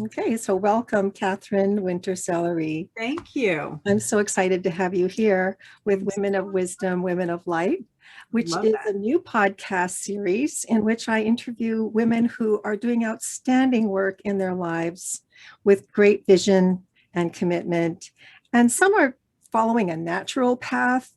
Okay, so welcome, Katherine Sellery. Thank you. I'm so excited to have you here with I'm Women of Wisdom, Women of Light, which love is a that. new podcast series in which I interview women who are doing outstanding work in their lives with great vision and commitment. And some are following a natural path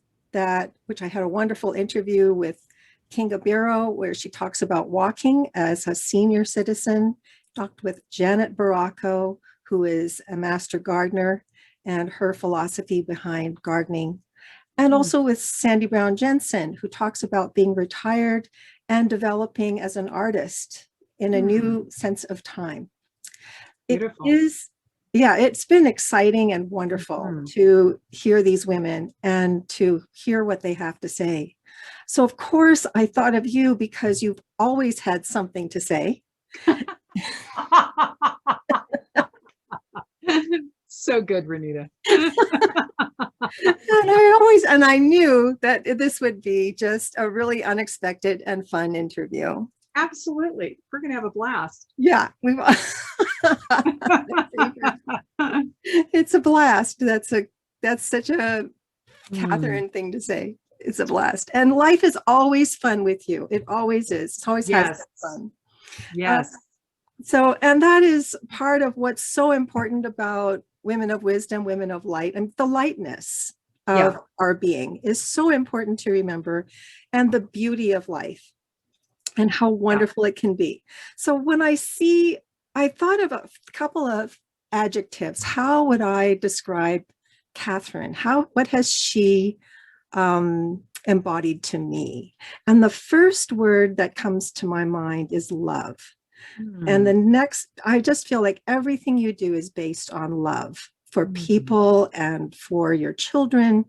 which I had a wonderful interview with Kinga Biro, where she talks about walking as a senior citizen. Talked with Janet Baracco, who is a master gardener, and her philosophy behind gardening. And Mm, also with Sandy Brown Jensen, who talks about being retired and developing as an artist in a mm, new sense of time. It beautiful. is, yeah, it's been exciting and wonderful Mhm. to hear these women and to hear what they have to say. So, of course, I thought of you because you've always had something to say. So good, Renita. And I knew that this would be just a really unexpected and fun interview. Absolutely. We're going to have a blast. Yeah, it's a blast. That's such a Mm, Catherine thing to say. It's a blast. And life is always fun with you. It always is. It always has yes. been fun. Uh, Yes. and that is part of what's so important about women of wisdom, women of light, and the lightness of Yeah. our being is so important to remember, and the beauty of life and how Yeah. wonderful it can be. So I thought of a couple of adjectives. How would I describe Catherine? What has she embodied to me? And the first word that comes to my mind is love. And Mm, the next, I just feel like everything you do is based on love for mm, people and for your children,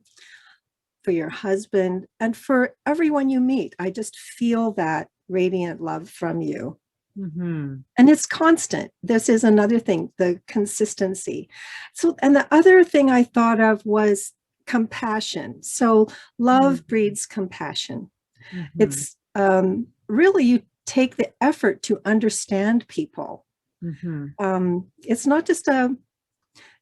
for your husband, and for everyone you meet. I just feel that radiant love from you. mhm, And it's constant. This is another thing, the consistency. So, and the other thing I thought of was compassion. So, mm, love breeds compassion. mhm, It's really, you take the effort to understand people. mhm, It's not just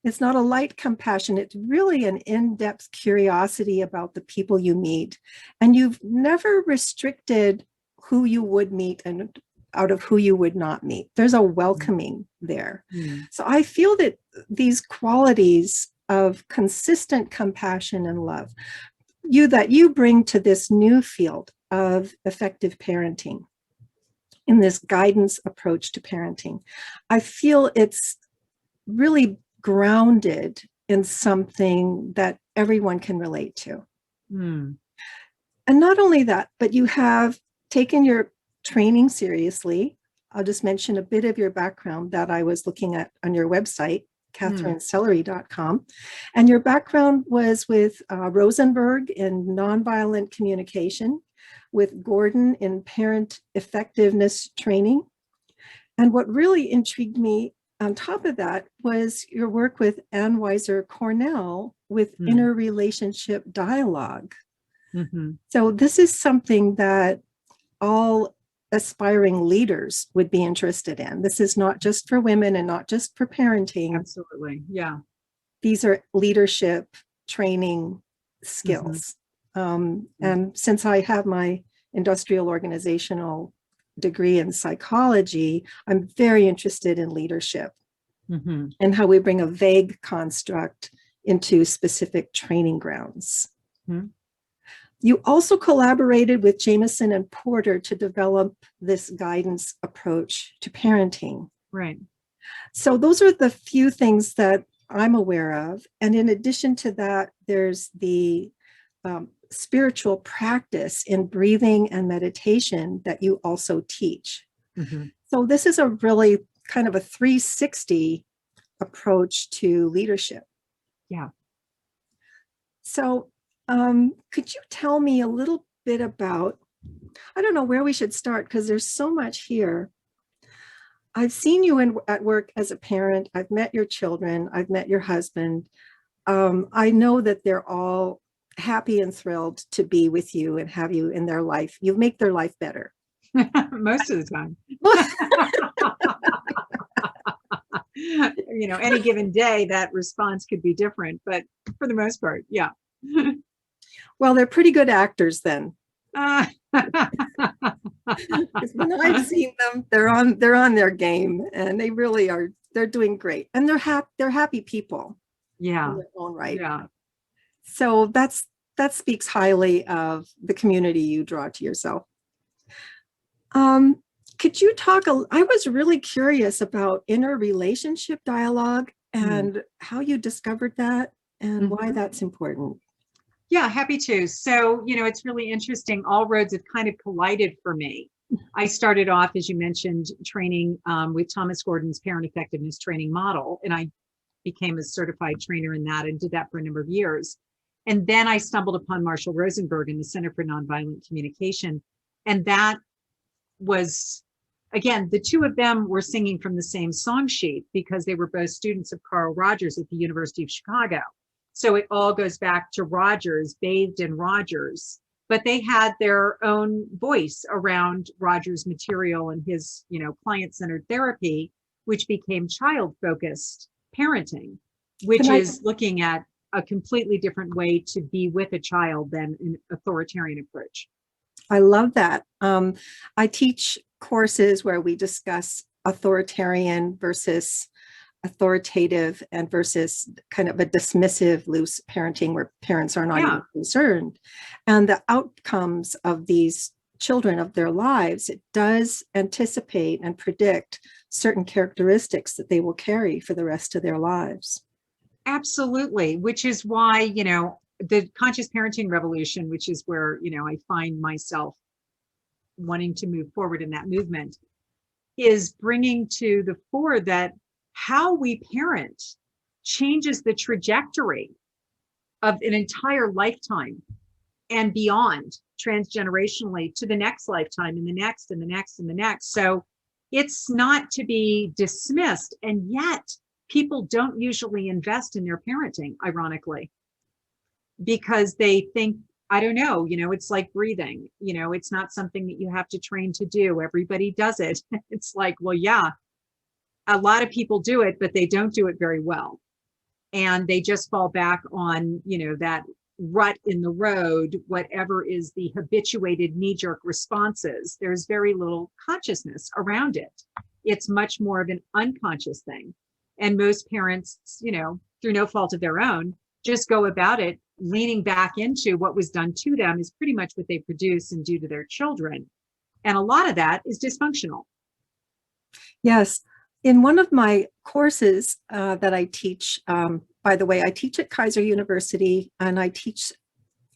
it's not a light compassion. It's really an in-depth curiosity about the people you meet. And you've never restricted who you would meet and out of who you would not meet. There's a welcoming there. mm, So I feel that these qualities of consistent compassion and love, you bring to this new field of effective parenting, in this guidance approach to parenting. I feel it's really grounded in something that everyone can relate to. mm, And not only that, but you have taken your training seriously. I'll just mention a bit of your background that I was looking at on your website, mm, katherinesellery.com. And your background was with Rosenberg in nonviolent communication, with Gordon in parent effectiveness training. And what really intrigued me on top of that was your work with Ann Weiser Cornell with mm, interrelationship dialogue. mhm. So this is something that all aspiring leaders would be interested in. This is not just for women and not just for parenting. Absolutely. Yeah. These are leadership training Mhm, skills. mm, And since I have my industrial organizational degree in psychology, I'm very interested in leadership mhm, and how we bring a vague construct into specific training grounds. mhm. You also collaborated with Jameson and Porter to develop this guidance approach to parenting. Right. So those are the few things that I'm aware of. And in addition to that, there's the spiritual practice in breathing and meditation that you also teach. Mhm. So this is a really kind of a 360 approach to leadership. Yeah. So could you tell me a little bit about, I don't know where we should start because there's so much here. I've seen you at work as a parent. I've met your children. I've met your husband. I know that they're all happy and thrilled to be with you and have you in their life. You make their life better. Most of the time. any given day, that response could be different, but for the most part, yeah. Well, they're pretty good actors then. Uh, 'Cause when I've seen them, they're on their game, and they really are. They're doing great, and they're happy people in yeah, their own right. yeah. So that speaks highly of the community you draw to yourself. Could you I was really curious about interrelationship dialogue and how you discovered that and why that's important. Yeah, happy to. So, it's really interesting. All roads have kind of collided for me. I started off, as you mentioned, training with Thomas Gordon's parent effectiveness training model, and I became a certified trainer in that and did that for a number of years. And then I stumbled upon Marshall Rosenberg and the Center for Nonviolent Communication. And that was, again, the two of them were singing from the same song sheet because they were both students of Carl Rogers at the University of Chicago. So it all goes back to Rogers, bathed in Rogers, but they had their own voice around Rogers' material and his, client-centered therapy, which became child-focused parenting, which is looking at a completely different way to be with a child than an authoritarian approach. I love that. I teach courses where we discuss authoritarian versus authoritative and versus kind of a dismissive, loose parenting where parents are not even concerned. And the outcomes of these children of their lives, it does anticipate and predict certain characteristics that they will carry for the rest of their lives. Absolutely, which is why, the conscious parenting revolution, which is where, I find myself wanting to move forward in that movement, is bringing to the fore that how we parent changes the trajectory of an entire lifetime and beyond, transgenerationally, to the next lifetime and the next and the next and the next. So it's not to be dismissed. And yet people don't usually invest in their parenting, ironically, because they think, I don't know, it's like breathing, it's not something that you have to train to do. Everybody does it. It's like, well, yeah, a lot of people do it, but they don't do it very well. And they just fall back on, that rut in the road, whatever is the habituated knee-jerk responses. There's very little consciousness around it. It's much more of an unconscious thing. And most parents, through no fault of their own, just go about it leaning back into what was done to them is pretty much what they produce and do to their children. And a lot of that is dysfunctional. Yes. In one of my courses that I teach, by the way, I teach at Kaiser University, and I teach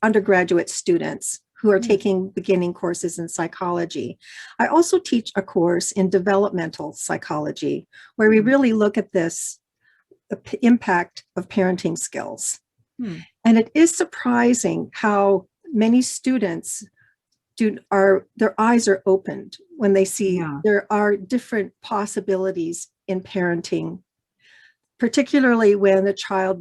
undergraduate students who are taking beginning courses in psychology. I also teach a course in developmental psychology, where we really look at the impact of parenting skills. And it is surprising how many students their eyes are opened when they see there are different possibilities in parenting, particularly when the child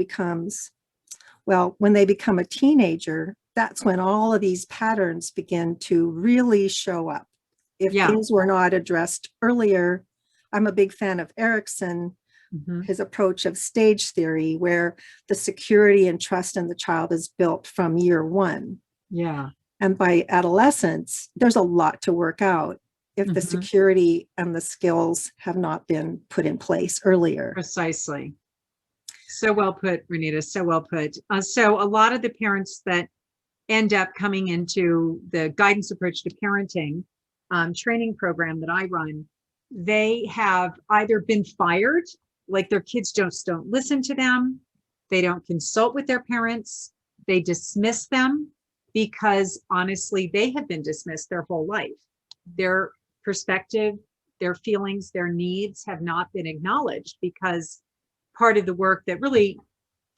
when they become a teenager. That's when all of these patterns begin to really show up. If things were not addressed earlier, I'm a big fan of Erickson, his approach of stage theory, where the security and trust in the child is built from year one. Yeah. And by adolescence, there's a lot to work out if the security and the skills have not been put in place earlier. Precisely. So well put, Renita, so well put. So a lot of the parents that end up coming into the guidance approach to parenting training program that I run, they have either been fired, like their kids just don't listen to them, they don't consult with their parents, they dismiss them, because honestly, they have been dismissed their whole life. Their perspective, their feelings, their needs have not been acknowledged, because part of the work that really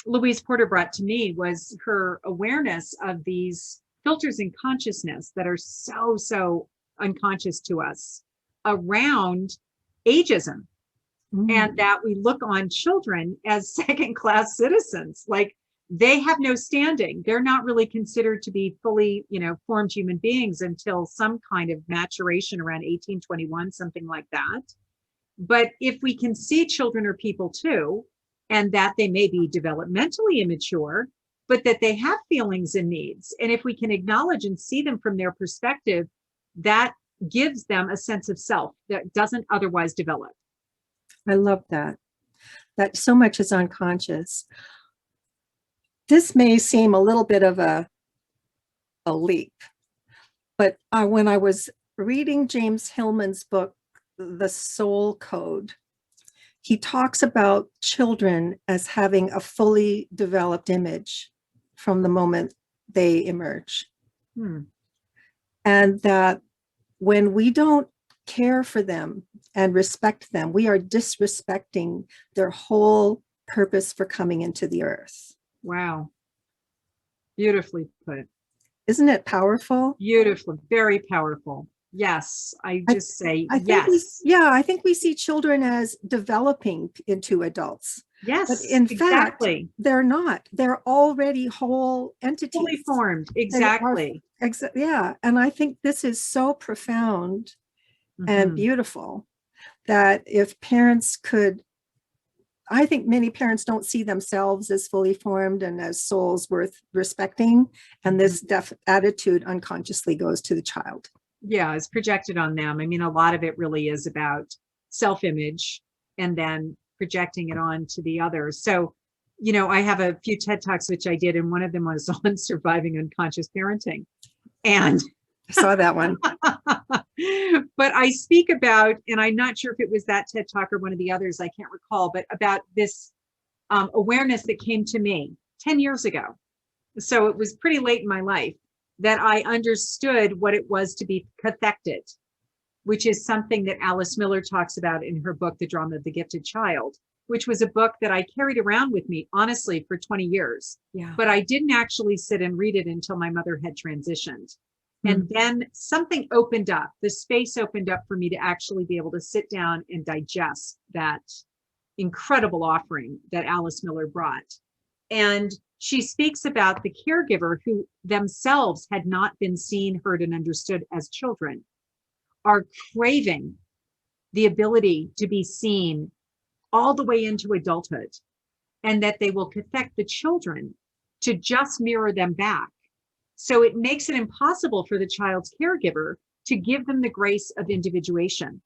Louise Porter brought to me was her awareness of these filters in consciousness that are so unconscious to us around ageism, and that we look on children as second-class citizens. Like, they have no standing. They're not really considered to be fully, formed human beings until some kind of maturation around 18, 21, something like that. But if we can see children are people too, and that they may be developmentally immature, but that they have feelings and needs, and if we can acknowledge and see them from their perspective, that gives them a sense of self that doesn't otherwise develop. I love that. That so much is unconscious. This may seem a little bit of a leap, but when I was reading James Hillman's book, The Soul Code, he talks about children as having a fully developed image from the moment they emerge. And that when we don't care for them and respect them, we are disrespecting their whole purpose for coming into the earth. Wow. Beautifully put. Isn't it powerful? Beautiful, very powerful. Yes, I just say I think yes. I think we see children as developing into adults. Yes, But in exactly. fact, they're not. They're already whole entities. Fully formed, exactly. Yeah, and I think this is so profound and Mhm. beautiful that if parents could, I think many parents don't see themselves as fully formed and as souls worth respecting, and this attitude unconsciously goes to the child. Yeah, it's projected on them. I mean, a lot of it really is about self-image and then projecting it on to the others. So, I have a few TED Talks, which I did, and one of them was on surviving unconscious parenting. And I saw that one. but I speak about, and I'm not sure if it was that TED Talk or one of the others, I can't recall, but about this awareness that came to me 10 years ago. So it was pretty late in my life that I understood what it was to be cathected, which is something that Alice Miller talks about in her book, The Drama of the Gifted Child, which was a book that I carried around with me, honestly, for 20 years. Yeah. But I didn't actually sit and read it until my mother had transitioned. And then something opened up, the space opened up for me to actually be able to sit down and digest that incredible offering that Alice Miller brought. And she speaks about the caregiver who themselves had not been seen, heard, and understood as children, are craving the ability to be seen all the way into adulthood, and that they will cathect the children to just mirror them back. So it makes it impossible for the child's caregiver to give them the grace of individuation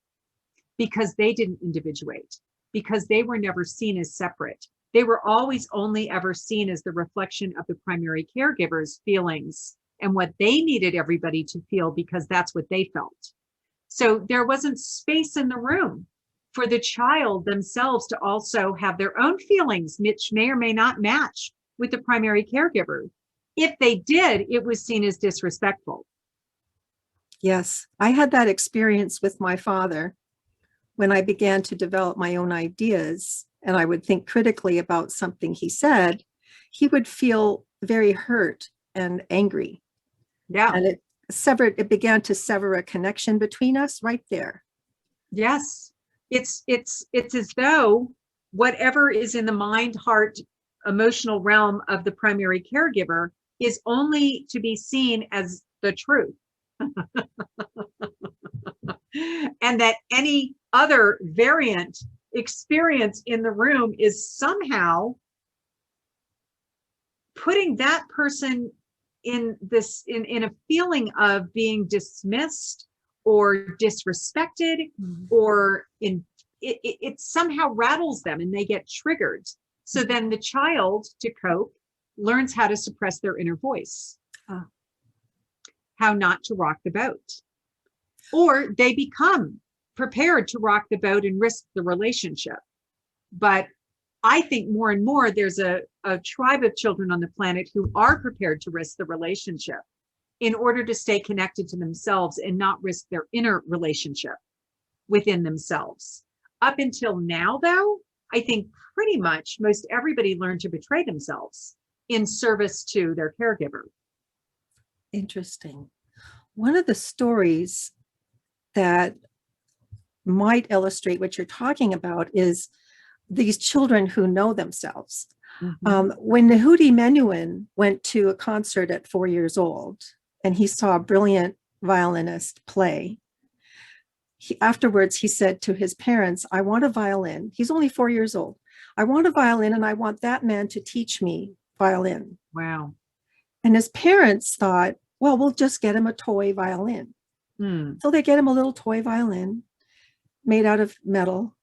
because they didn't individuate, because they were never seen as separate. They were always only ever seen as the reflection of the primary caregiver's feelings and what they needed everybody to feel because that's what they felt. So there wasn't space in the room for the child themselves to also have their own feelings, which may or may not match with the primary caregiver. If they did, it was seen as disrespectful. Yes, I had that experience with my father when I began to develop my own ideas and I would think critically about something he said. He would feel very hurt and angry. Yeah. And it began to sever a connection between us right there. Yes. It's as though whatever is in the mind, heart, emotional realm of the primary caregiver is only to be seen as the truth. And that any other variant experience in the room is somehow putting that person in a feeling of being dismissed or disrespected, or it somehow rattles them and they get triggered. So then the child, to cope, learns how to suppress their inner voice, how not to rock the boat, or they become prepared to rock the boat and risk the relationship. But I think more and more there's a tribe of children on the planet who are prepared to risk the relationship in order to stay connected to themselves and not risk their inner relationship within themselves. Up until now, though, I think pretty much most everybody learned to betray themselves in service to their caregiver. Interesting. One of the stories that might illustrate what you're talking about is these children who know themselves. When Nehudi Menuhin went to a concert at 4 years old and he saw a brilliant violinist play, afterwards, he said to his parents, I want a violin. He's only 4 years old. I want a violin, and I want that man to teach me violin. Wow. And his parents thought, well, we'll just get him a toy violin. So they get him a little toy violin made out of metal.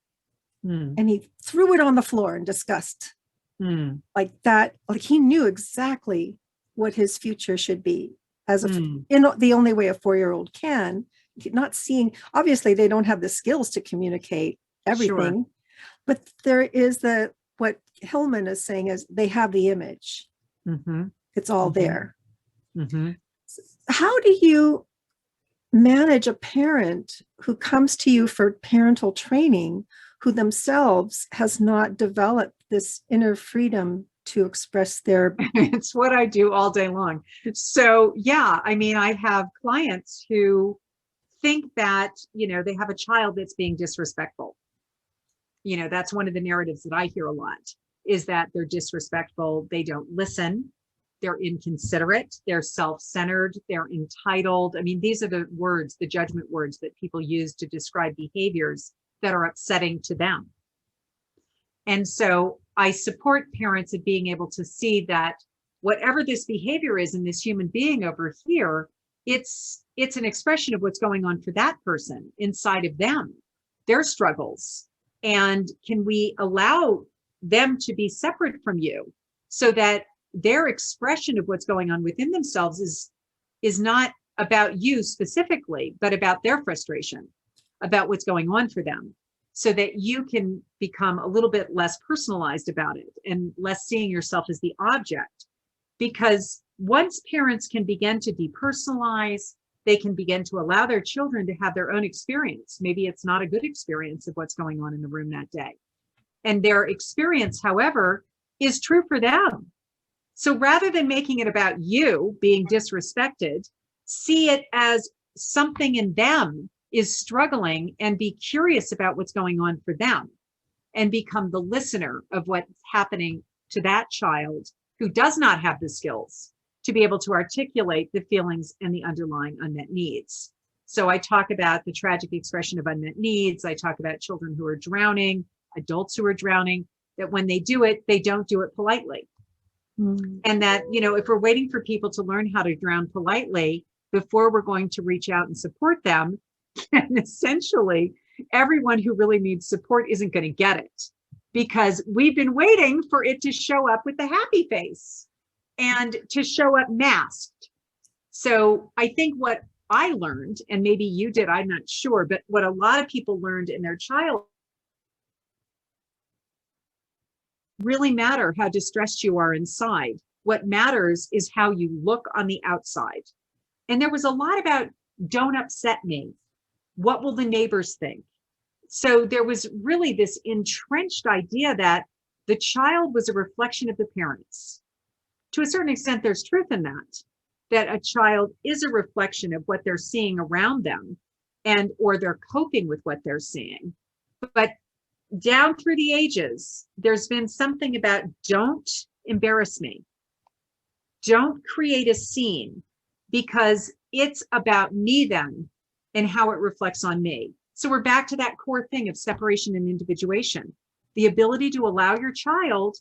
And he threw it on the floor in disgust. Like that, like he knew exactly what his future should be as in the only way a 4-year-old can, not seeing, obviously they don't have the skills to communicate everything, but there is what Hillman is saying is they have the image. It's all there. How do you manage a parent who comes to you for parental training who themselves has not developed this inner freedom to express their... It's what I do all day long. So yeah, I mean, I have clients who think that, they have a child that's being disrespectful. That's one of the narratives that I hear a lot, is that they're disrespectful, they don't listen, they're inconsiderate, they're self-centered, they're entitled. I mean, these are the words, the judgment words that people use to describe behaviors that are upsetting to them. And so I support parents in being able to see that whatever this behavior is in this human being over here, it's an expression of what's going on for that person inside of them, their struggles. And can we allow them to be separate from you so that their expression of what's going on within themselves is not about you specifically, but about their frustration, about what's going on for them, so that you can become a little bit less personalized about it and less seeing yourself as the object. Because once parents can begin to depersonalize, they can begin to allow their children to have their own experience. Maybe it's not a good experience of what's going on in the room that day. And their experience, however, is true for them. So rather than making it about you being disrespected, see it as something in them is struggling, and be curious about what's going on for them and become the listener of what's happening to that child who does not have the skills to be able to articulate the feelings and the underlying unmet needs. So I talk about the tragic expression of unmet needs. I talk about children who are drowning, adults who are drowning, that when they do it, they don't do it politely. And that, if we're waiting for people to learn how to drown politely before we're going to reach out and support them, and essentially everyone who really needs support isn't going to get it, because we've been waiting for it to show up with the happy face and to show up masked. So I think what I learned, and maybe you did, I'm not sure, but what a lot of people learned in their child, really matter how distressed you are inside. What matters is how you look on the outside. And there was a lot about, don't upset me. What will the neighbors think? So there was really this entrenched idea that the child was a reflection of the parents. To a certain extent, there's truth in that a child is a reflection of what they're seeing around them, and or they're coping with what they're seeing. But down through the ages, there's been something about, don't embarrass me. Don't create a scene, because it's about me then and how it reflects on me. So we're back to that core thing of separation and individuation. The ability to allow your child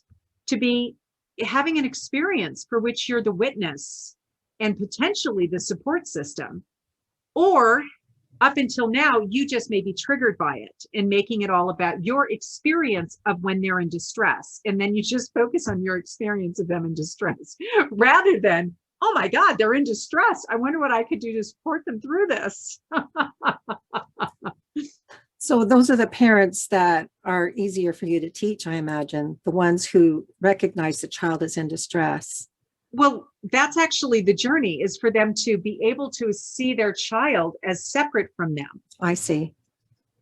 to be having an experience for which you're the witness and potentially the support system. Or up until now, you just may be triggered by it and making it all about your experience of when they're in distress. And then you just focus on your experience of them in distress rather than, oh my God, they're in distress. I wonder what I could do to support them through this. So those are the parents that are easier for you to teach, I imagine, the ones who recognize the child is in distress. Well, that's actually the journey, is for them to be able to see their child as separate from them. I see.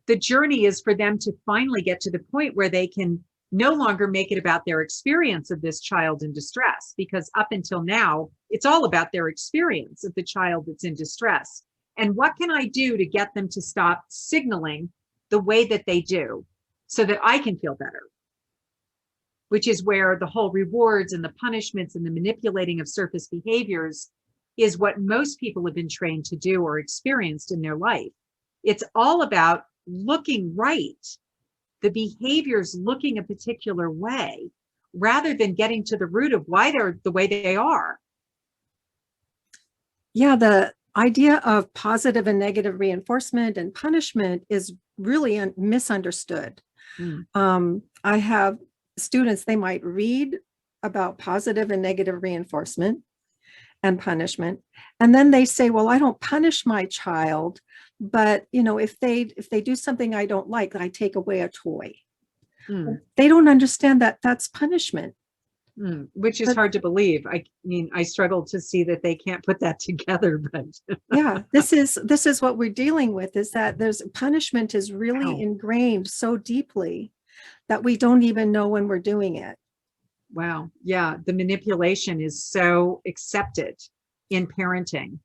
The journey is for them to finally get to the point where they can no longer make it about their experience of this child in distress, because up until now, it's all about their experience of the child that's in distress. And what can I do to get them to stop signaling the way that they do so that I can feel better? Which is where the whole rewards and the punishments and the manipulating of surface behaviors is what most people have been trained to do or experienced in their life. It's all about looking right, the behaviors looking a particular way, rather than getting to the root of why they're the way they are. Yeah, the idea of positive and negative reinforcement and punishment is really misunderstood. Mm. I have students, they might read about positive and negative reinforcement and punishment, and then they say, well, I don't punish my child, but if they do something I don't like, I take away a toy. Mm. They don't understand that that's punishment. Which is But hard to believe. I mean, I struggle to see that they can't put that together, but yeah, this is what we're dealing with, is that there's punishment is really wow. ingrained so deeply that we don't even know when we're doing it. Wow. Yeah. The manipulation is so accepted in parenting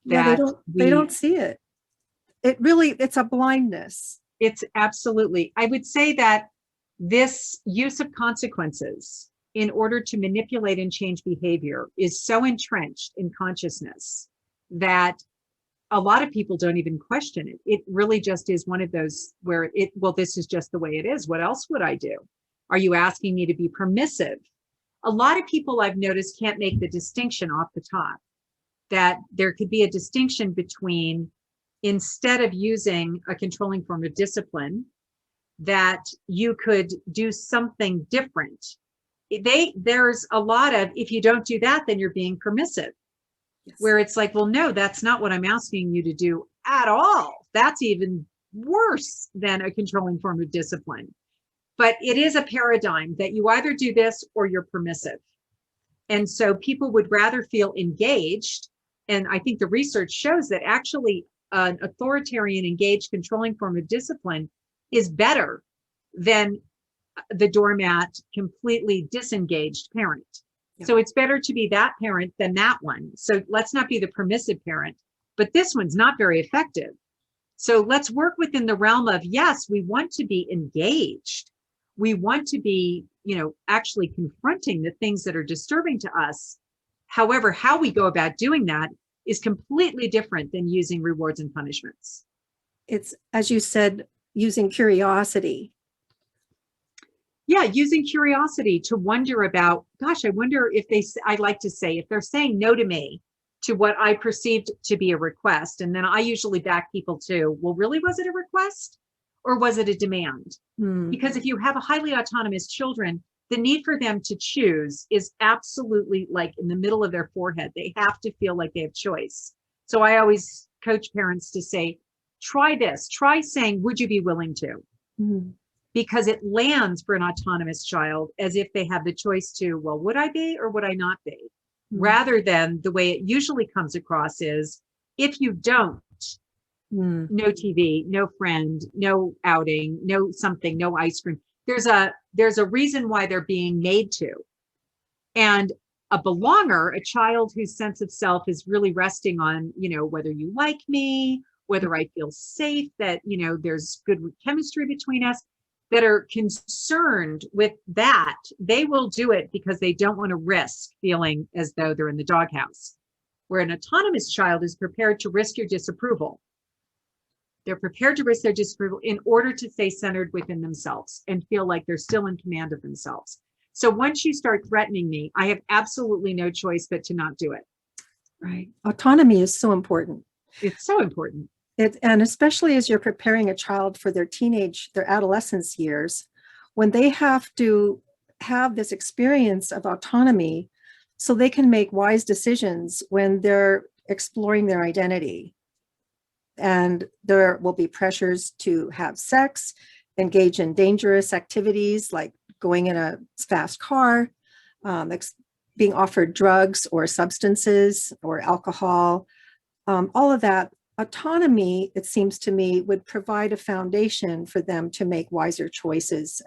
Yeah, they that don't they don't see it. It's a blindness. it's absolutely, I would say that this use of consequences in order to manipulate and change behavior is so entrenched in consciousness that a lot of people don't even question it. It really just is one of those where well, this is just the way it is. What else would I do? Are you asking me to be permissive? A lot of people I've noticed can't make the distinction off the top, that there could be a distinction between, instead of using a controlling form of discipline, that you could do something different. There's a lot of, if you don't do that, then you're being permissive. Yes. Where it's like, well, no, that's not what I'm asking you to do at all. That's even worse than a controlling form of discipline. But it is a paradigm that you either do this or you're permissive. And so people would rather feel engaged. And I think the research shows that actually an authoritarian, engaged, controlling form of discipline is better than the doormat, completely disengaged parent. Yeah. So it's better to be that parent than that one. So let's not be the permissive parent, but this one's not very effective. So let's work within the realm of, yes, we want to be engaged. We want to be, actually confronting the things that are disturbing to us. However, how we go about doing that is completely different than using rewards and punishments. It's, as you said, using curiosity. Yeah, using curiosity to wonder about, gosh, I wonder if I like to say, if they're saying no to me, to what I perceived to be a request. And then I usually back people to, well, really, was it a request or was it a demand? Because if you have a highly autonomous children, the need for them to choose is absolutely like in the middle of their forehead. They have to feel like they have choice. So I always coach parents to say, try this, try saying, would you be willing to? Because it lands for an autonomous child as if they have the choice to, well, would I be or would I not be? Rather than the way it usually comes across is, if you don't, no TV, no friend, no outing, no something, no ice cream. There's a reason why they're being made to. And a belonger, a child whose sense of self is really resting on, whether you like me, whether I feel safe, that, there's good chemistry between us, that are concerned with that, they will do it because they don't want to risk feeling as though they're in the doghouse. Where an autonomous child is prepared to risk your disapproval. They're prepared to risk their disapproval in order to stay centered within themselves and feel like they're still in command of themselves. So once you start threatening me, I have absolutely no choice but to not do it. Right. Autonomy is so important. It's so important. And especially as you're preparing a child for their adolescence years, when they have to have this experience of autonomy so they can make wise decisions when they're exploring their identity. And there will be pressures to have sex, engage in dangerous activities like going in a fast car, being offered drugs or substances or alcohol, all of that. Autonomy, it seems to me, would provide a foundation for them to make wiser choices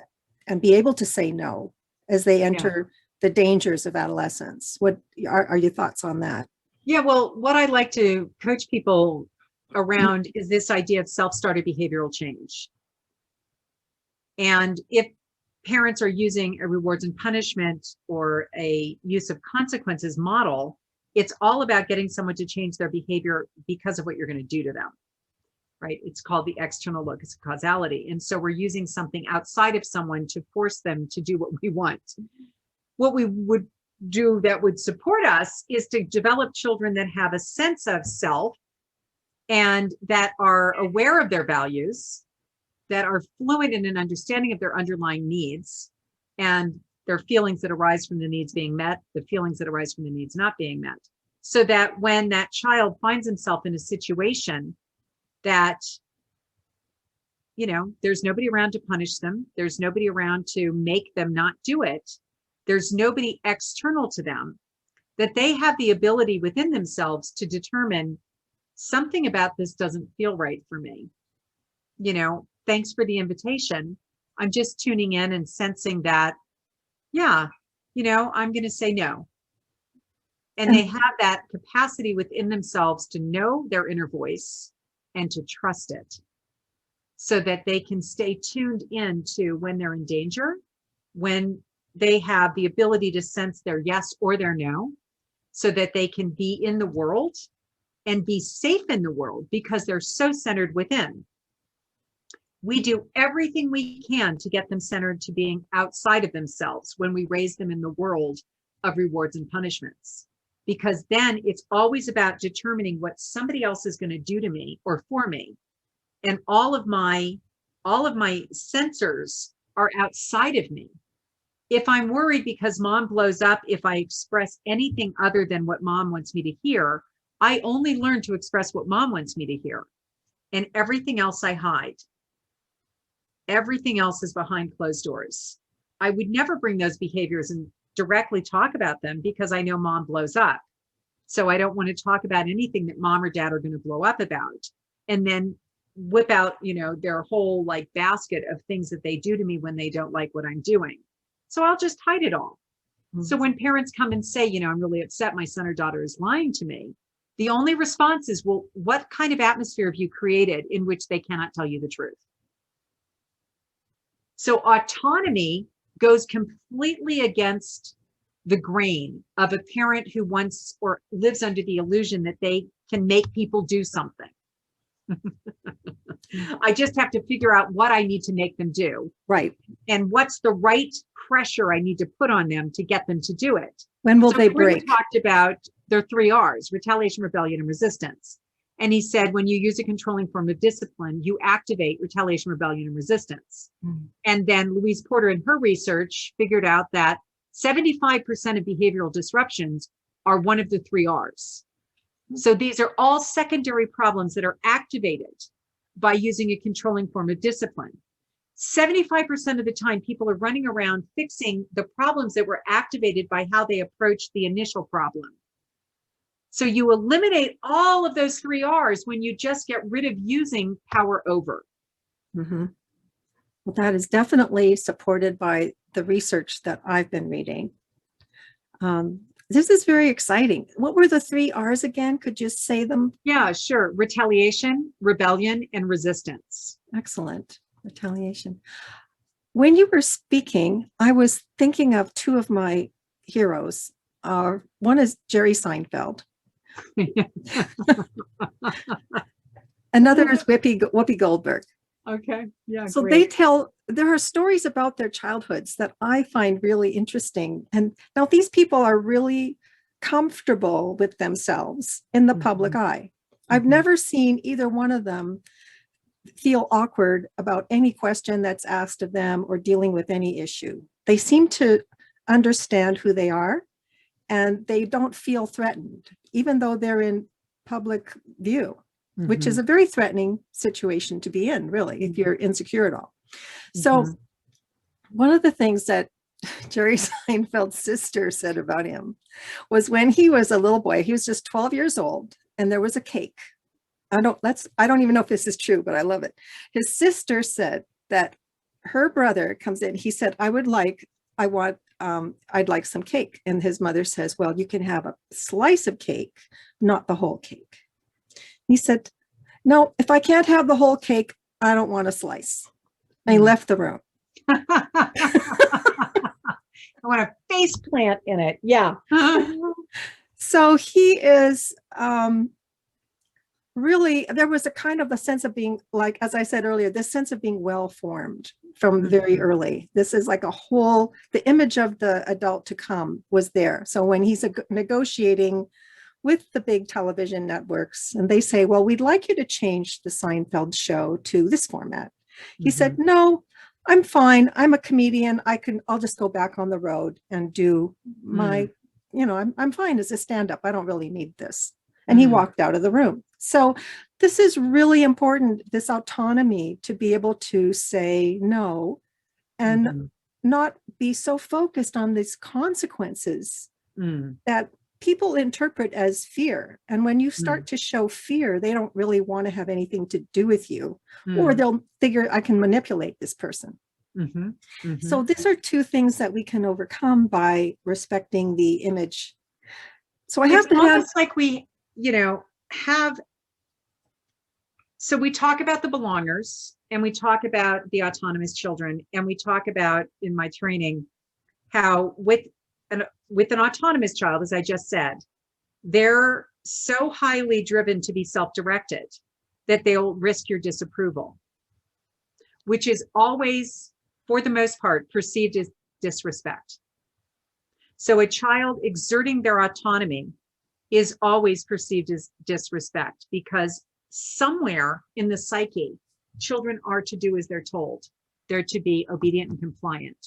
and be able to say no as they enter the dangers of adolescence. What are your thoughts on that? Yeah, well, what I like to coach people around is this idea of self-started behavioral change. And if parents are using a rewards and punishment or a use of consequences model, it's all about getting someone to change their behavior because of what you're going to do to them. right? It's called the external locus of causality. And so we're using something outside of someone to force them to do what we want. What we would do that would support us is to develop children that have a sense of self and that are aware of their values, that are fluent in an understanding of their underlying needs and their feelings that arise from the needs being met, the feelings that arise from the needs not being met. So that when that child finds himself in a situation that, you know, there's nobody around to punish them, there's nobody around to make them not do it, there's nobody external to them, that they have the ability within themselves to determine something about this doesn't feel right for me. You know, thanks for the invitation. I'm just tuning in and sensing that, yeah, you know, I'm going to say no. And they have that capacity within themselves to know their inner voice and to trust it so that they can stay tuned in to when they're in danger, when they have the ability to sense their yes or their no, so that they can be in the world and be safe in the world because they're so centered within. We do everything we can to get them centered to being outside of themselves when we raise them in the world of rewards and punishments, because then it's always about determining what somebody else is going to do to me or for me. And all of my sensors are outside of me. If I'm worried because mom blows up, if I express anything other than what mom wants me to hear, I only learn to express what mom wants me to hear. And everything else I hide. Everything else is behind closed doors. I would never bring those behaviors and directly talk about them because I know mom blows up. So I don't want to talk about anything that mom or dad are going to blow up about. And then whip out, you know, their whole like basket of things that they do to me when they don't like what I'm doing. So I'll just hide it all. Mm-hmm. So when parents come and say, you know, I'm really upset my son or daughter is lying to me, the only response is, well, what kind of atmosphere have you created in which they cannot tell you the truth? So autonomy goes completely against the grain of a parent who wants or lives under the illusion that they can make people do something. I just have to figure out what I need to make them do. Right. And what's the right pressure I need to put on them to get them to do it. When will they break? We talked about their 3 R's, retaliation, rebellion, and resistance. And he said, when you use a controlling form of discipline, you activate retaliation, rebellion, and resistance. Mm. And then Louise Porter in her research figured out that 75% of behavioral disruptions are one of the 3 R's. So these are all secondary problems that are activated by using a controlling form of discipline. 75% of the time, people are running around fixing the problems that were activated by how they approached the initial problem. So you eliminate all of those 3 R's when you just get rid of using power over. Mm-hmm. Well, that is definitely supported by the research that I've been reading. This is very exciting. What were the 3 R's again? Could you say them? Yeah, sure. Retaliation, rebellion, and resistance. Excellent. Retaliation. When you were speaking, I was thinking of 2 of my heroes. One is Jerry Seinfeld. Another is Whoopi Goldberg. Okay. Yeah. So great. there are stories about their childhoods that I find really interesting. And now these people are really comfortable with themselves in the public eye. I've never seen either one of them feel awkward about any question that's asked of them or dealing with any issue. They seem to understand who they are and they don't feel threatened, even though they're in public view, which is a very threatening situation to be in, really, if you're insecure at all. So one of the things that Jerry Seinfeld's sister said about him was when he was a little boy, he was just 12 years old, and there was a cake. I don't even know if this is true, but I love it. His sister said that her brother comes in. He said, I'd like some cake. And his mother says, well, you can have a slice of cake, not the whole cake. He said, no, if I can't have the whole cake, I don't want a slice. And he left the room. I want a face plant in it. Yeah. So he is really, there was a kind of a sense of being, like, as I said earlier, this sense of being well formed from very early. This is like a whole, the image of the adult to come was there. So when he's negotiating with the big television networks and they say, well, we'd like you to change the Seinfeld show to this format. He said, no, I'm fine. I'm a comedian. I'll just go back on the road and do my, I'm fine as a stand-up. I don't really need this. And he walked out of the room. So this is really important, this autonomy, to be able to say no and not be so focused on these consequences that people interpret as fear. And when you start to show fear, they don't really want to have anything to do with you, or they'll figure, I can manipulate this person. So these are two things that we can overcome by respecting the image. So I have to have, like we, have, so we talk about the belongers and we talk about the autonomous children, and we talk about in my training how with an autonomous child, as I just said, they're so highly driven to be self-directed that they'll risk your disapproval, which is always, for the most part, perceived as disrespect. So a child exerting their autonomy is always perceived as disrespect, because somewhere in the psyche, children are to do as they're told. They're to be obedient and compliant,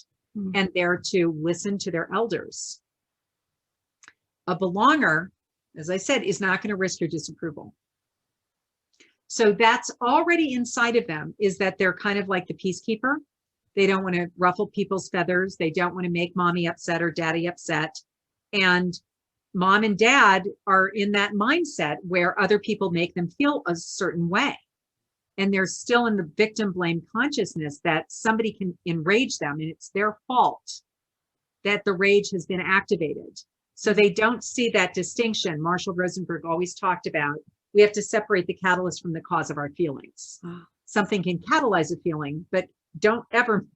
and they're to listen to their elders. A belonger, as I said, is not going to risk your disapproval. So that's already inside of them, is that they're kind of like the peacekeeper. They don't want to ruffle people's feathers. They don't want to make mommy upset or daddy upset. And mom and dad are in that mindset where other people make them feel a certain way. And they're still in the victim blame consciousness that somebody can enrage them and it's their fault that the rage has been activated. So they don't see that distinction. Marshall Rosenberg always talked about, we have to separate the catalyst from the cause of our feelings. Something can catalyze a feeling, but don't ever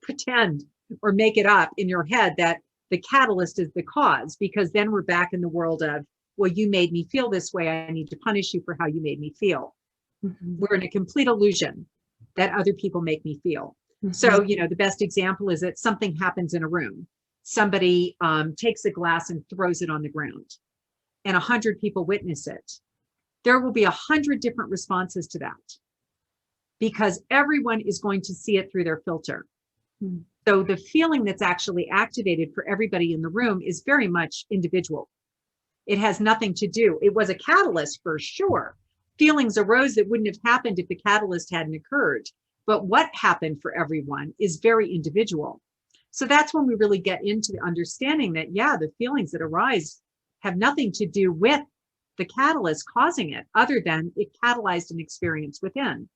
pretend or make it up in your head that the catalyst is the cause, because then we're back in the world of, well, you made me feel this way. I need to punish you for how you made me feel. We're in a complete illusion that other people make me feel. So, the best example is that something happens in a room. Somebody takes a glass and throws it on the ground, and 100 people witness it. There will be 100 different responses to that, because everyone is going to see it through their filter. So the feeling that's actually activated for everybody in the room is very much individual. It has nothing to do. It was a catalyst for sure. Feelings arose that wouldn't have happened if the catalyst hadn't occurred. But what happened for everyone is very individual. So that's when we really get into the understanding that, yeah, the feelings that arise have nothing to do with the catalyst causing it, other than it catalyzed an experience within.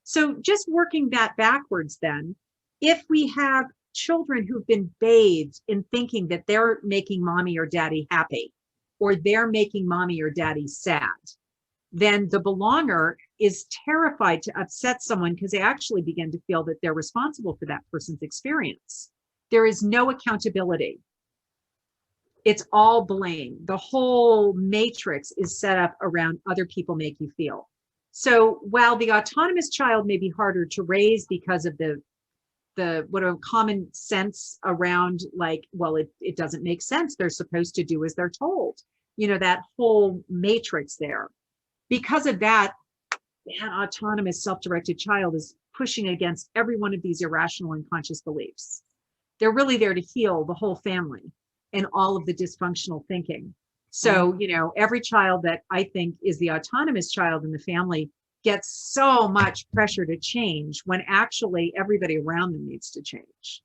So just working that backwards then, if we have children who've been bathed in thinking that they're making mommy or daddy happy, or they're making mommy or daddy sad, then the belonger is terrified to upset someone, because they actually begin to feel that they're responsible for that person's experience. There is no accountability. It's all blame. The whole matrix is set up around other people make you feel. So while the autonomous child may be harder to raise because of the what a common sense around, like, well, it doesn't make sense. They're supposed to do as they're told. That whole matrix there. Because of that, that autonomous self-directed child is pushing against every one of these irrational unconscious beliefs. They're really there to heal the whole family and all of the dysfunctional thinking. So, every child that I think is the autonomous child in the family gets so much pressure to change, when actually everybody around them needs to change.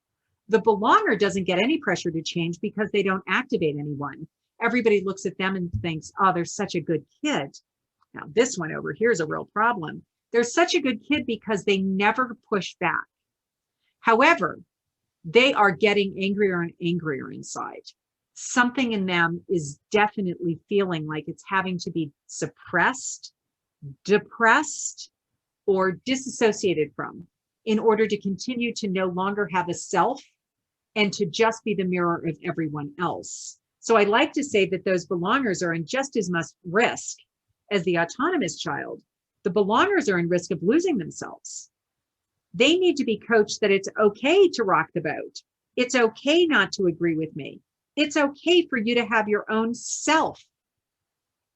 The belonger doesn't get any pressure to change because they don't activate anyone. Everybody looks at them and thinks, oh, they're such a good kid. Now, this one over here is a real problem. They're such a good kid because they never push back. However, they are getting angrier and angrier inside. Something in them is definitely feeling like it's having to be suppressed, depressed, or disassociated from, in order to continue to no longer have a self and to just be the mirror of everyone else. So I like to say that those belongers are in just as much risk as the autonomous child, the belongers are in risk of losing themselves. They need to be coached that it's okay to rock the boat. It's okay not to agree with me. It's okay for you to have your own self.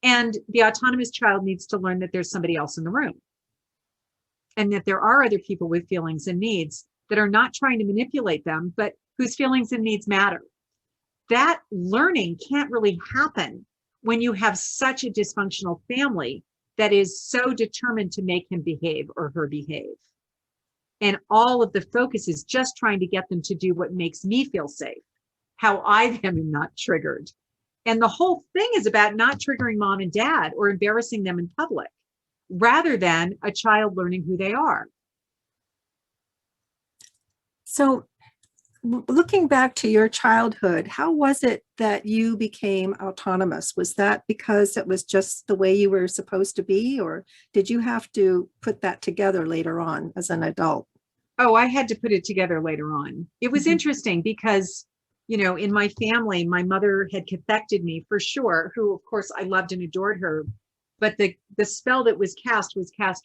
And the autonomous child needs to learn that there's somebody else in the room and that there are other people with feelings and needs that are not trying to manipulate them, but whose feelings and needs matter. That learning can't really happen when you have such a dysfunctional family that is so determined to make him behave or her behave. And all of the focus is just trying to get them to do what makes me feel safe, how I am not triggered. And the whole thing is about not triggering mom and dad or embarrassing them in public, rather than a child learning who they are. So looking back to your childhood, how was it that you became autonomous? Was that because it was just the way you were supposed to be, or did you have to put that together later on as an adult? Oh, I had to put it together later on. It was interesting because, in my family, my mother had cathected me for sure, who of course I loved and adored her. But the spell that was cast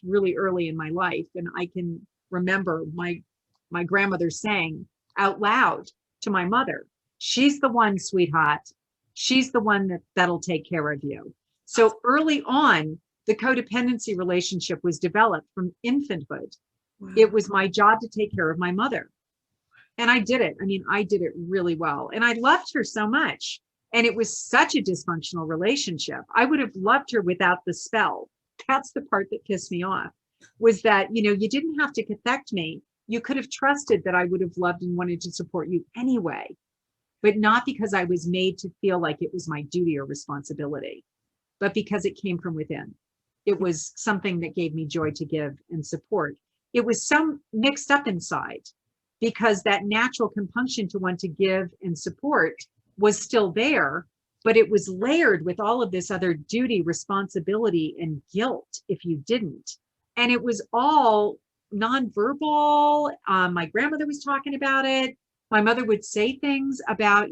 really early in my life. And I can remember my grandmother saying out loud to my mother, "She's the one, sweetheart. She's the one that'll take care of you." So early on, the codependency relationship was developed from infanthood. Wow. It was my job to take care of my mother. And I did it. I mean, I did it really well. And I loved her so much. And it was such a dysfunctional relationship. I would have loved her without the spell. That's the part that pissed me off, was that, you didn't have to cathect me. You could have trusted that I would have loved and wanted to support you anyway, but not because I was made to feel like it was my duty or responsibility, but because it came from within. It was something that gave me joy to give and support. It was some mixed up inside, because that natural compunction to want to give and support was still there, but it was layered with all of this other duty, responsibility, and guilt if you didn't. And it was all nonverbal. My grandmother was talking about it. My mother would say things about,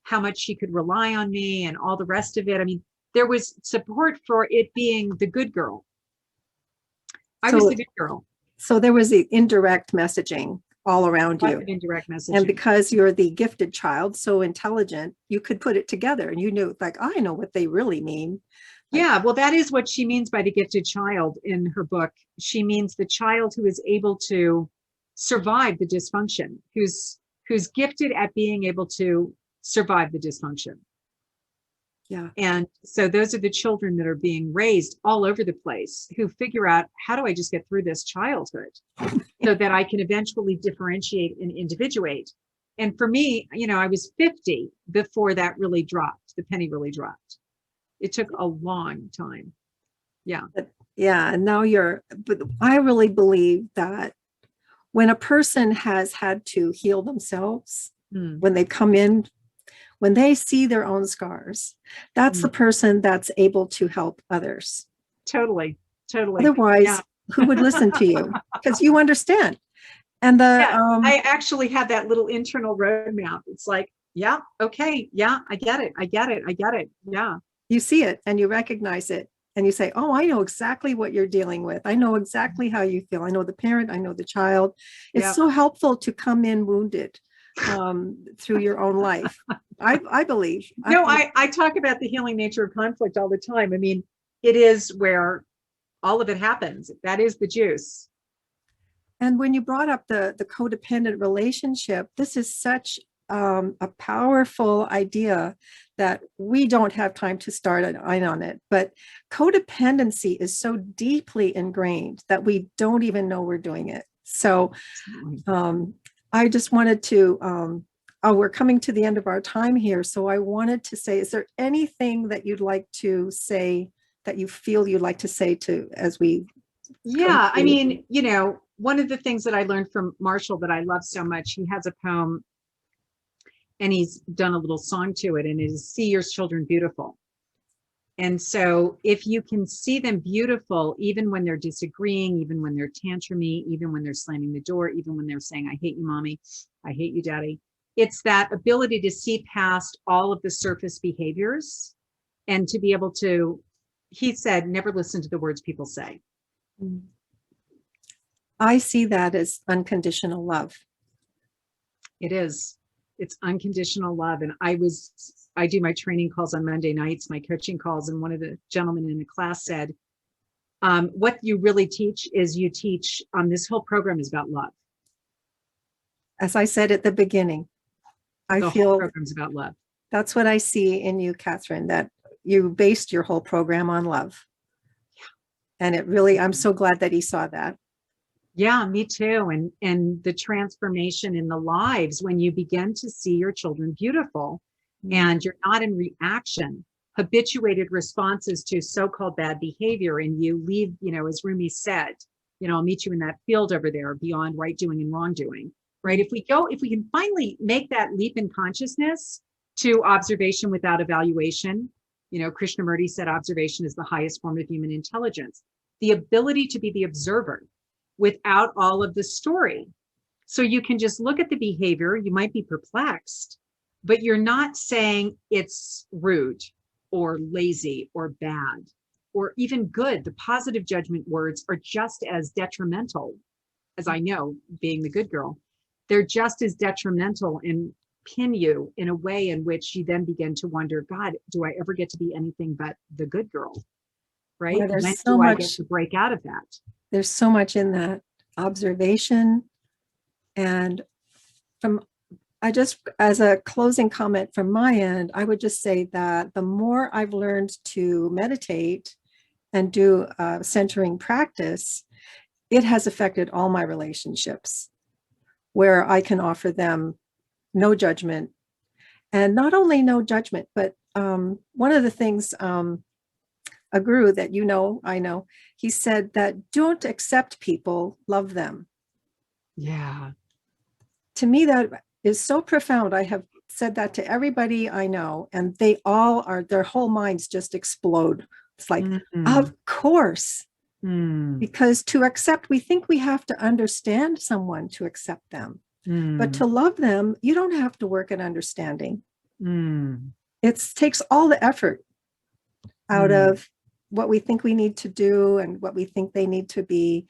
how much she could rely on me and all the rest of it. I mean, there was support for it being the good girl. I was the good girl. So there was the indirect messaging all around you. Indirect messaging. And because you're the gifted child, so intelligent, you could put it together and you knew, like, I know what they really mean. Yeah, well, that is what she means by the gifted child in her book. She means the child who is able to survive the dysfunction, who's gifted at being able to survive the dysfunction. Yeah. And so those are the children that are being raised all over the place, who figure out, how do I just get through this childhood so that I can eventually differentiate and individuate? And for me, I was 50 before that really dropped. The penny really dropped. It took a long time. Yeah. Yeah. And now but I really believe that when a person has had to heal themselves, when they come in, when they see their own scars, that's the person that's able to help others. Totally. Otherwise, who would listen to you? Because you understand. And I actually had that little internal roadmap. It's like, yeah, okay, yeah, I get it. Yeah. You see it and you recognize it and you say, oh, I know exactly what you're dealing with. I know exactly how you feel. I know the parent, I know the child. It's so helpful to come in wounded through your own life. I believe. I talk about the healing nature of conflict all the time. I mean, it is where all of it happens. That is the juice. And when you brought up the codependent relationship, this is such a powerful idea that we don't have time to start an eye on it. But codependency is so deeply ingrained that we don't even know we're doing it. So I just wanted to, we're coming to the end of our time here. So I wanted to say, is there anything that you'd like to say that you feel you'd like to say to as we? Yeah, I mean, one of the things that I learned from Marshall that I love so much, he has a poem and he's done a little song to it, and it is "See Your Children Beautiful." And so if you can see them beautiful, even when they're disagreeing, even when they're tantrumy, even when they're slamming the door, even when they're saying, "I hate you, mommy. I hate you, daddy." It's that ability to see past all of the surface behaviors and to be able to he said, never listen to the words people say. I see that as unconditional love. It is. It's unconditional love. And I do my training calls on Monday nights, my coaching calls, and one of the gentlemen in the class said, what you really teach is you teach, this whole program is about love. As I said at the beginning, I The whole feel program's about love. that's what I see in you, Katherine, that you based your whole program on love. And it really, I'm so glad that he saw that. Yeah, me too. And the transformation in the lives when you begin to see your children beautiful and you're not in reaction, habituated responses to so-called bad behavior, and you leave, as Rumi said, I'll meet you in that field over there beyond right doing and wrong doing, right? If we can finally make that leap in consciousness to observation without evaluation, Krishnamurti said observation is the highest form of human intelligence, the ability to be the observer without all of the story. So you can just look at the behavior. You might be perplexed, but you're not saying it's rude or lazy or bad or even good. The positive judgment words are just as detrimental, as I know, being the good girl. They're just as detrimental and pin you in a way in which you then begin to wonder, God, do I ever get to be anything but the good girl? Right? Yeah, there's when so do I much get to break out of that? There's so much in that observation. And as a closing comment from my end, I would just say that the more I've learned to meditate and do centering practice, it has affected all my relationships where I can offer them no judgment. And not only no judgment, but one of the things a guru that I know, he said that don't accept people, love them. Yeah. To me, that is so profound. I have said that to everybody I know, and they all their whole minds just explode. It's like, of course, because to accept, we think we have to understand someone to accept them. But to love them, you don't have to work at understanding. It takes all the effort out of what we think we need to do and what we think they need to be.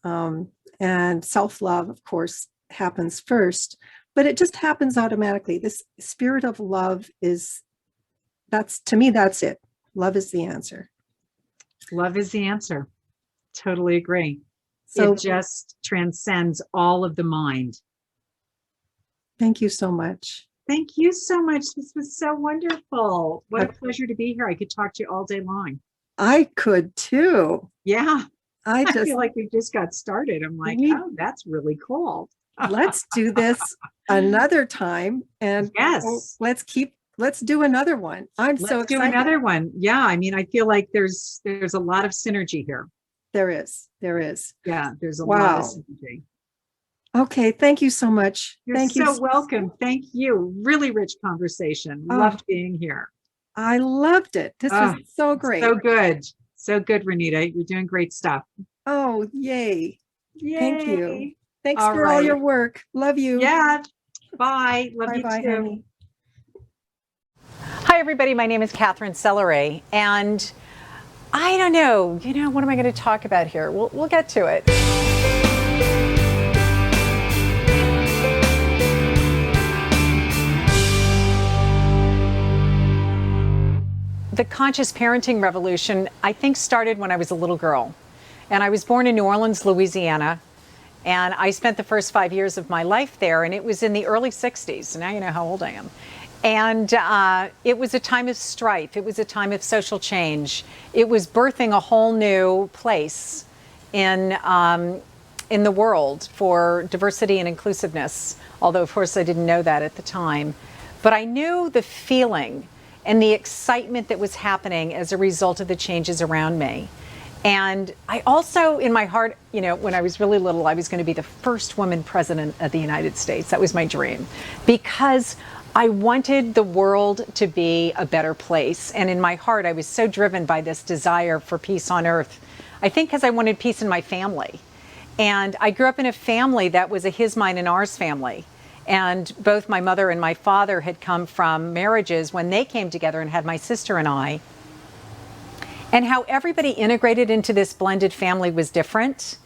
And self-love, of course, happens first, but it just happens automatically. This spirit of love to me, that's it. Love is the answer. Love is the answer. Totally agree. So it just transcends all of the mind. Thank you so much. Thank you so much. This was so wonderful. What a pleasure to be here. I could talk to you all day long. I could too. Yeah. I feel like we just got started. I'm like, oh, that's really cool. Let's do this another time. And yes, let's do another one. Let's do another one. Yeah. I mean, I feel like there's a lot of synergy here. There is. Yeah. There's a lot of synergy. Okay. Thank you so much. Thank you. So welcome. Thank you. Really rich conversation. Loved being here. I loved it. This was so great. So good. So good, Renita. You're doing great stuff. Oh, yay. Yay. Thank you. Thanks for all your work. Love you. Yeah. Bye. Love you too. Honey. Hi, everybody. My name is Katherine Sellery, and I don't know, what am I going to talk about here? We'll get to it. The conscious parenting revolution, I think, started when I was a little girl. And I was born in New Orleans, Louisiana. And I spent the first 5 years of my life there. And it was in the early 60s. Now you know how old I am. And it was a time of strife. It was a time of social change. It was birthing a whole new place in the world for diversity and inclusiveness. Although, of course, I didn't know that at the time. But I knew the feeling and the excitement that was happening as a result of the changes around me. And I also, in my heart, when I was really little, I was going to be the first woman president of the United States. That was my dream, because I wanted the world to be a better place. And in my heart, I was so driven by this desire for peace on earth. I think because I wanted peace in my family. And I grew up in a family that was a his, mine, and ours family. And both my mother and my father had come from marriages when they came together and had my sister and I. and how everybody integrated into this blended family was different.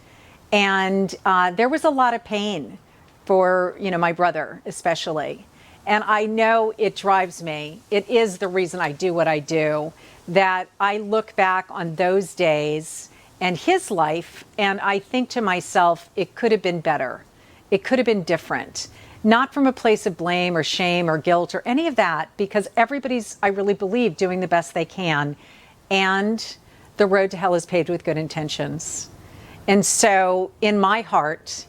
And there was a lot of pain for, my brother especially. And I know it drives me. It is the reason I do what I do, that I look back on those days and his life, and I think to myself, it could have been better. It could have been different. Not from a place of blame or shame or guilt or any of that, because everybody's, I really believe, doing the best they can. And the road to hell is paved with good intentions. And so in my heart,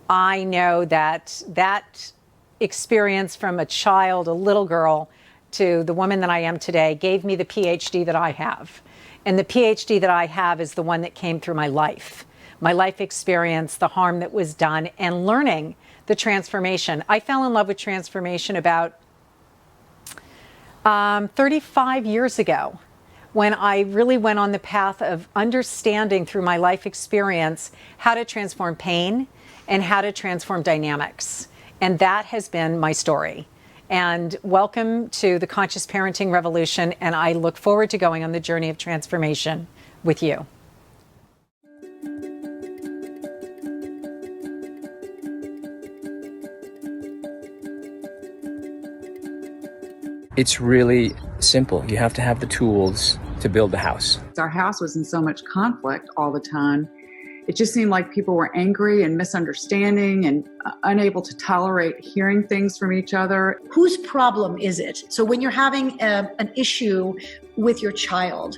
I know that that experience from a child, a little girl, to the woman that I am today gave me the PhD that I have. And the PhD that I have is the one that came through my life experience, the harm that was done, and learning the transformation. I fell in love with transformation about 35 years ago, when I really went on the path of understanding through my life experience how to transform pain and how to transform dynamics. And that has been my story. And welcome to the Conscious Parenting Revolution. And I look forward to going on the journey of transformation with you. It's really simple. You have to have the tools to build the house. Our house was in so much conflict all the time. It just seemed like people were angry and misunderstanding and unable to tolerate hearing things from each other. Whose problem is it? So when you're having an issue with your child,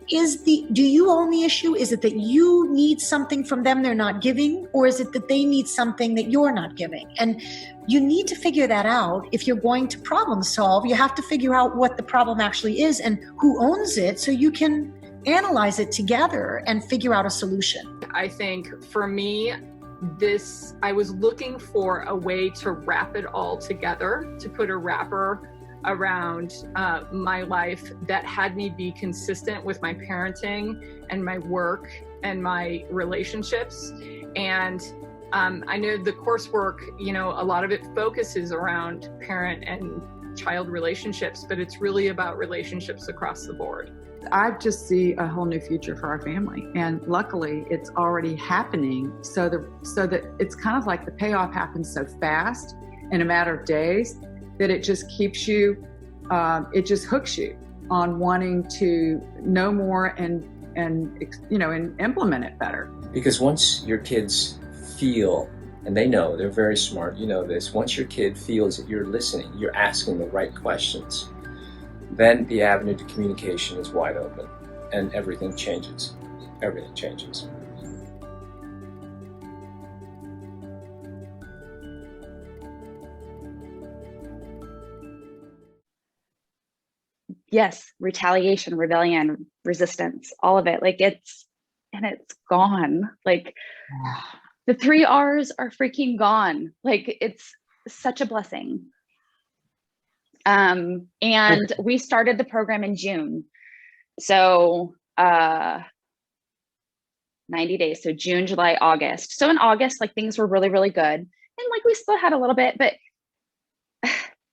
do you own the issue? Is it that you need something from them they're not giving? Or is it that they need something that you're not giving? And you need to figure that out. If you're going to problem solve, you have to figure out what the problem actually is and who owns it, so you can analyze it together and figure out a solution. I think for me, I was looking for a way to wrap it all together, to put a wrapper around my life that had me be consistent with my parenting and my work and my relationships. And I know the coursework, a lot of it focuses around parent and child relationships, but it's really about relationships across the board. I just see a whole new future for our family. And luckily it's already happening. So that it's kind of like the payoff happens so fast in a matter of days that it just keeps you, it just hooks you on wanting to know more and implement it better. Because once your kids feel, and they know, they're very smart, this, once your kid feels that you're listening, you're asking the right questions, then the avenue to communication is wide open and everything changes. Everything changes. Yes, retaliation, rebellion, resistance, all of it. It's gone. The 3 R's are freaking gone. It's such a blessing. And we started the program in June. So 90 days. So June, July, August. So in August, things were really, really good. And we still had a little bit, but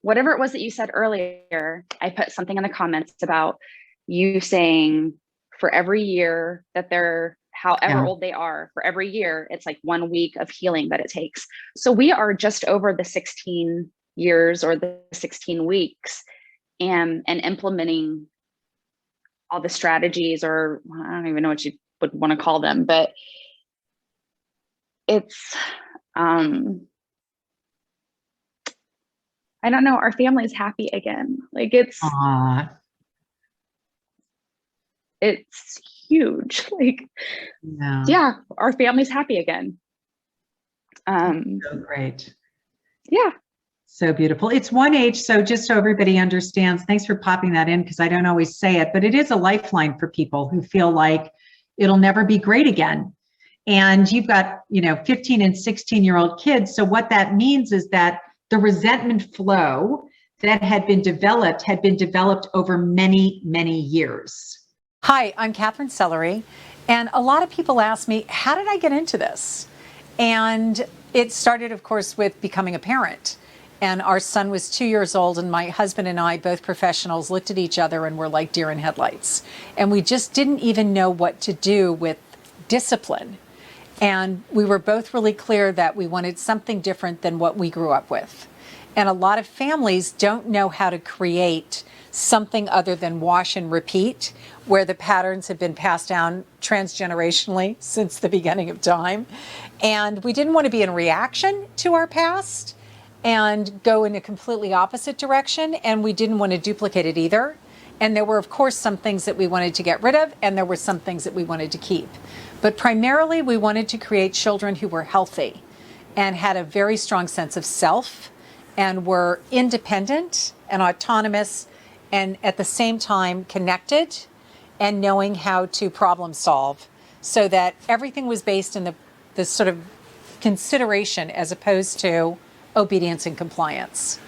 whatever it was that you said earlier, I put something in the comments about you saying for every year that they're however old they are, for every year, it's 1 week of healing that it takes. So we are just over the 16 years or the 16 weeks and implementing all the strategies, or I don't even know what you would want to call them, but it's, I don't know, our family is happy again. It's huge. Yeah, our family's happy again. So great. Yeah. So beautiful. It's 1H. So just so everybody understands, thanks for popping that in, because I don't always say it, but it is a lifeline for people who feel like it'll never be great again. And you've got, 15 and 16-year-old kids. So what that means is that the resentment flow that had been developed over many, many years. Hi, I'm Katherine Sellery, and a lot of people ask me, how did I get into this? And it started, of course, with becoming a parent. And our son was 2 years old, and my husband and I, both professionals, looked at each other and were like deer in headlights. And we just didn't even know what to do with discipline. And we were both really clear that we wanted something different than what we grew up with. And a lot of families don't know how to create something other than wash and repeat, where the patterns have been passed down transgenerationally since the beginning of time. And we didn't want to be in reaction to our past and go in a completely opposite direction, and we didn't want to duplicate it either. And there were, of course, some things that we wanted to get rid of, and there were some things that we wanted to keep. But primarily, we wanted to create children who were healthy and had a very strong sense of self and were independent and autonomous and at the same time connected and knowing how to problem solve, so that everything was based in the sort of consideration as opposed to obedience and compliance.